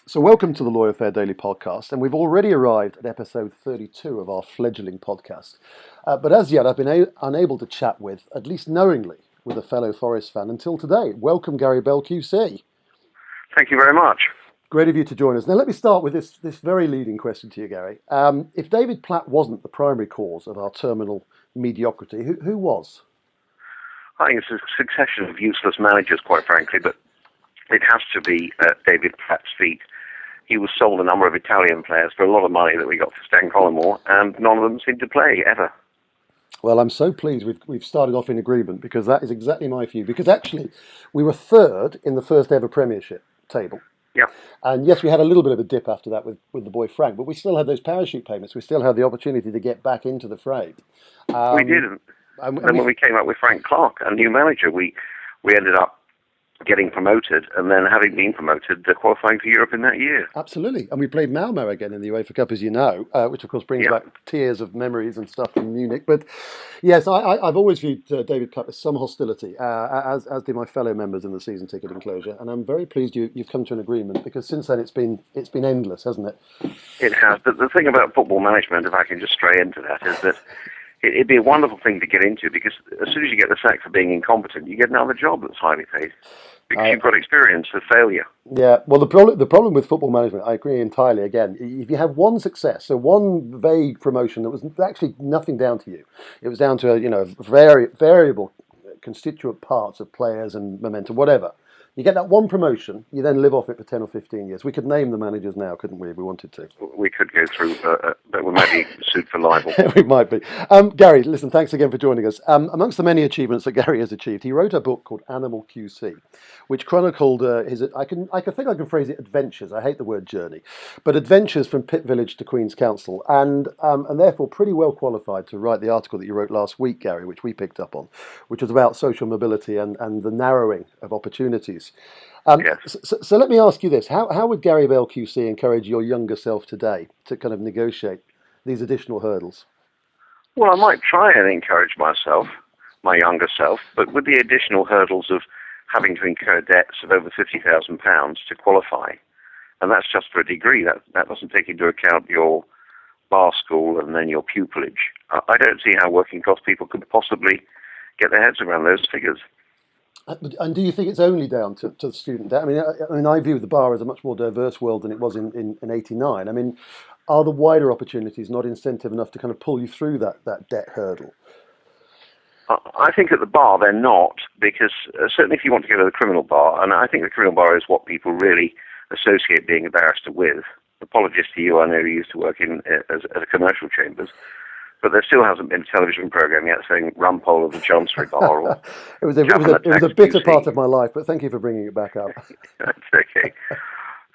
So, welcome to the LawyerFair Daily Podcast, and we've already arrived at episode 32 of our fledgling podcast. But as yet, I've been unable to chat with, at least knowingly, with a fellow Forest fan until today. Welcome, Gary Bell QC. Thank you very much. Great of you to join us. Now, let me start with this very leading question to you, Gary. If David Platt wasn't the primary cause of our terminal mediocrity, who was? I think it's a succession of useless managers, quite frankly, but it has to be David Platt's feet. He was sold a number of Italian players for a lot of money that we got for Stan Collymore, and none of them seemed to play ever. Well, I'm so pleased we've started off in agreement, because that is exactly my view. Because actually, we were third in the first ever Premiership table. Yeah. And yes, we had a little bit of a dip after that with the boy Frank, but we still had those parachute payments. We still had the opportunity to get back into the fray. We didn't. And when we came up with Frank Clark, a new manager, we ended up getting promoted, and then having been promoted, qualifying for Europe in that year. Absolutely. And we played Malmo again in the UEFA Cup, as you know, which of course brings back tears of memories and stuff from Munich. But yes, I've always viewed David Platt with some hostility, as do my fellow members in the season ticket enclosure. And I'm very pleased you've come to an agreement, because since then it's been endless, hasn't it? It has. But the thing about football management, if I can just stray into that, is that it'd be a wonderful thing to get into, because as soon as you get the sack for being incompetent, you get another job that's highly paid, because you've got experience of failure. Yeah, well, the problem with football management, I agree entirely. Again, if you have one success, so one vague promotion that was actually nothing down to you, it was down to variable constituent parts of players and momentum, whatever. You get that one promotion, you then live off it for 10 or 15 years. We could name the managers now, couldn't we, if we wanted to? We could go through, but we might be sued for libel. We might be. Gary, listen, thanks again for joining us. Amongst the many achievements that Gary has achieved, he wrote a book called Animal QC, which chronicled his, I think I can phrase it, adventures. I hate the word journey, but adventures from pit village to Queens Counsel, and therefore pretty well qualified to write the article that you wrote last week, Gary, which we picked up on, which was about social mobility and the narrowing of opportunities. Yes. So let me ask you this. How would Gary Bell QC encourage your younger self today to kind of negotiate these additional hurdles? Well, I might try and encourage my younger self, but with the additional hurdles of having to incur debts of over £50,000 to qualify, and that's just for a degree. That doesn't take into account your bar school and then your pupilage. I don't see how working class people could possibly get their heads around those figures. And do you think it's only down to the student debt? I mean, I view the bar as a much more diverse world than it was in '89. I mean, are the wider opportunities not incentive enough to kind of pull you through that debt hurdle? I think at the bar they're not, because certainly if you want to go to the criminal bar, and I think the criminal bar is what people really associate being a barrister with. Apologies to you, I know you used to work in as a commercial chambers. But there still hasn't been a television programme yet saying Rumpole of the Chancery Bar. Or it was a bitter part of my life, but thank you for bringing it back up. That's okay.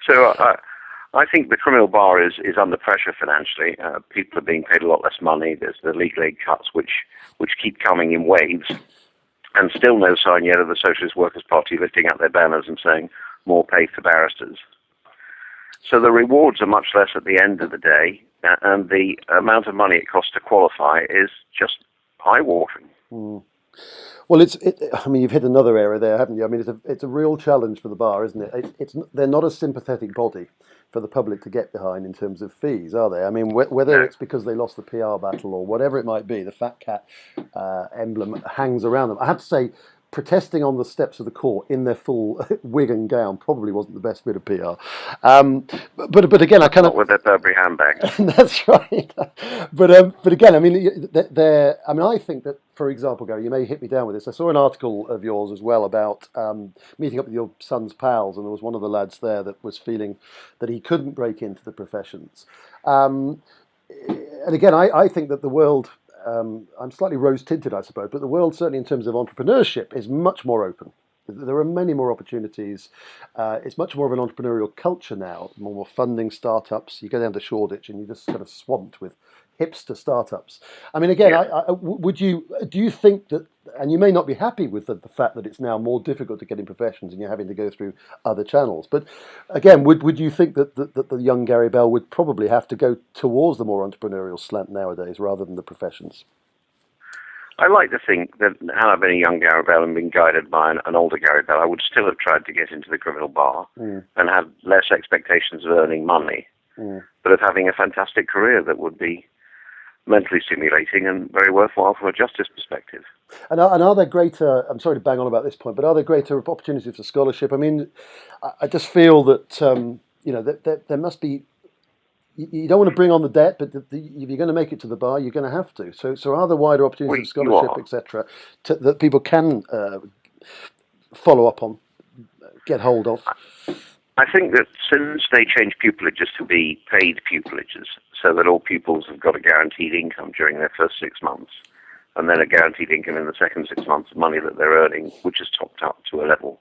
So I think the criminal bar is under pressure financially. People are being paid a lot less money. There's the legal aid cuts, which keep coming in waves. And still no sign yet of the Socialist Workers' Party lifting up their banners and saying more pay for barristers. So the rewards are much less at the end of the day, and the amount of money it costs to qualify is just eye-watering. Mm. Well, I mean, you've hit another area there, haven't you? I mean, it's a real challenge for the bar, isn't it? They're not a sympathetic body for the public to get behind in terms of fees, are they? I mean, whether it's because they lost the PR battle or whatever it might be, the fat cat emblem hangs around them. I have to say, protesting on the steps of the court in their full wig and gown probably wasn't the best bit of PR. But again, I kind of... Not with their Burberry handbag. That's right. But again, I mean, I think that, for example, Gary, you may hit me down with this. I saw an article of yours as well about meeting up with your son's pals, and there was one of the lads there that was feeling that he couldn't break into the professions. And again, I think that the world... I'm slightly rose-tinted, I suppose, but the world, certainly in terms of entrepreneurship, is much more open. There are many more opportunities. It's much more of an entrepreneurial culture now, more funding startups. You go down to Shoreditch and you're just kind of swamped with hipster startups. I mean, again, do you think that, and you may not be happy with the fact that it's now more difficult to get in professions and you're having to go through other channels, but again, would you think that the young Gary Bell would probably have to go towards the more entrepreneurial slant nowadays rather than the professions? I like to think that had I been a young Gary Bell and been guided by an older Gary Bell, I would still have tried to get into the criminal bar and had less expectations of earning money, but of having a fantastic career that would be mentally stimulating and very worthwhile from a justice perspective. And are there greater, I'm sorry to bang on about this point, but are there greater opportunities for scholarship? I mean, I just feel that, that there must be, you don't want to bring on the debt, but if you're going to make it to the bar, you're going to have to. So are there wider opportunities for scholarship, etc., that people can follow up on, get hold of? I think that since they changed pupilages to be paid pupilages, so that all pupils have got a guaranteed income during their first 6 months, and then a guaranteed income in the second 6 months of money that they're earning, which is topped up to a level,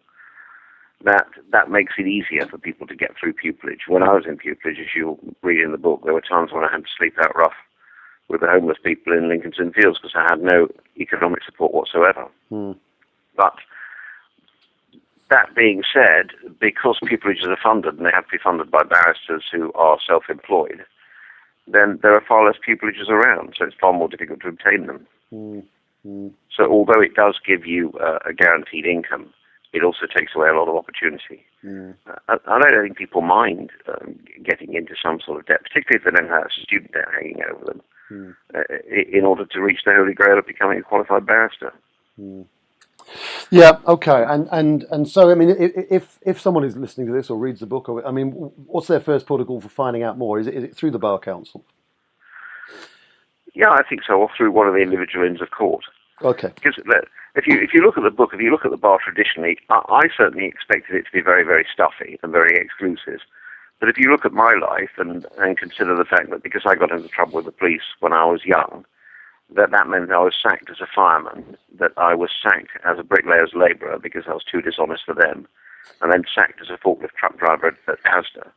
that makes it easier for people to get through pupilage. When I was in pupilage, as you'll read in the book, there were times when I had to sleep out rough with the homeless people in Lincoln's Inn Fields because I had no economic support whatsoever. But that being said, because puppilages are funded, and they have to be funded by barristers who are self-employed, then there are far less pupilages around, so it's far more difficult to obtain them. So although it does give you a guaranteed income, it also takes away a lot of opportunity. I don't think people mind getting into some sort of debt, particularly if they don't have a student debt hanging over them, in order to reach the holy grail of becoming a qualified barrister. Yeah, okay, and so I mean, if someone is listening to this or reads the book, I mean, what's their first protocol for finding out more? Is it through the Bar Council? Yeah, I think so, or through one of the individual inns of court. Okay. Because if you look at the book, if you look at the bar traditionally, I certainly expected it to be very, very stuffy and very exclusive. But if you look at my life and consider the fact that because I got into trouble with the police when I was young, that meant I was sacked as a fireman, that I was sacked as a bricklayer's labourer because I was too dishonest for them, and then sacked as a forklift truck driver at Asda.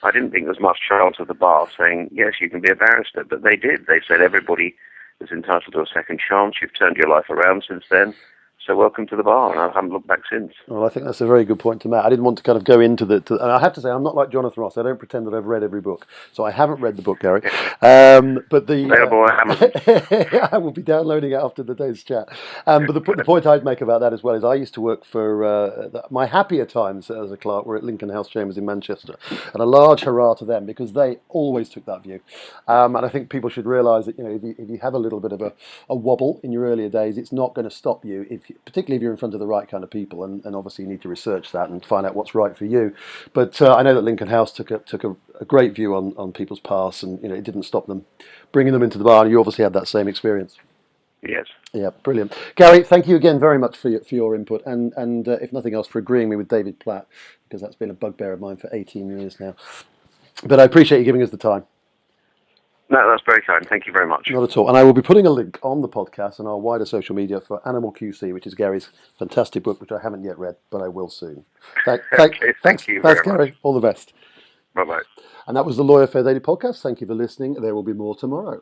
I didn't think there was much chance of the bar saying, yes, you can be a barrister, but they did. They said everybody is entitled to a second chance. You've turned your life around since then. So welcome to the bar, and I haven't looked back since. Well, I think that's a very good point to make. I didn't want to kind of go into and I have to say, I'm not like Jonathan Ross. I don't pretend that I've read every book. So I haven't read the book, Gary. But I will be downloading it after the day's chat. But the point I'd make about that as well is I used to work for, my happier times as a clerk were at Lincoln House Chambers in Manchester. And a large hurrah to them because they always took that view. And I think people should realise that, if you have a little bit of a wobble in your earlier days, it's not going to stop you, particularly if you're in front of the right kind of people, and obviously you need to research that and find out what's right for you. But I know that Lincoln House took a great view on people's pasts, and it didn't stop them bringing them into the bar. And you obviously had that same experience. Yes. Yeah, brilliant. Gary, thank you again very much for your input, and if nothing else, for agreeing with David Platt, because that's been a bugbear of mine for 18 years now. But I appreciate you giving us the time. No, that's very kind. Thank you very much. Not at all. And I will be putting a link on the podcast and our wider social media for Animal QC, which is Gary's fantastic book, which I haven't yet read, but I will soon. Thank you. Thanks, Gary. All the best. Bye-bye. And that was the LawyerFair Daily Podcast. Thank you for listening. There will be more tomorrow.